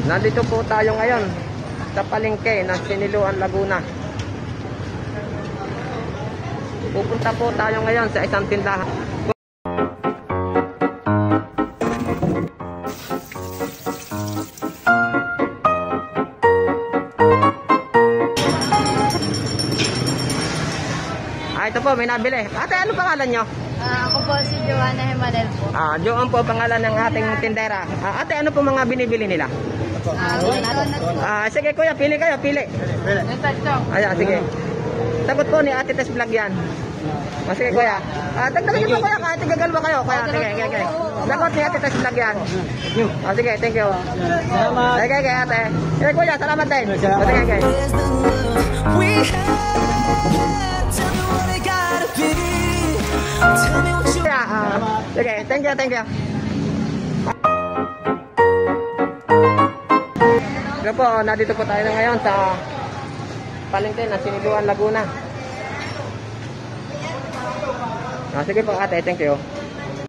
Nandito po tayo ngayon sa palengke ng Siniloan, Laguna. Pupunta po tayo ngayon sa isang tindahan. Ito po, may nabili. Ate, ano pangalan nyo? Ako po si Joanna Himalel po. Joan po pangalan ng ating tindera. Ate, ano po mga binibili nila? Sige kuya, pili kayo, pili. Ayan, sige. Sagot po ni Ate Tess Vlog yan. Sige kuya. Dagdagan nyo po kuya, kahit gagalwa kayo. Kaya, sige. Sagot ni Ate Tess Vlog yan. Sige, thank you. Salamat. Sige, ate. Sige kuya, salamat din. Sige. Sige, thank you. Ito po, nandito po tayo ngayon sa palengke ng Siniloan, Laguna. Sige po ate, thank you.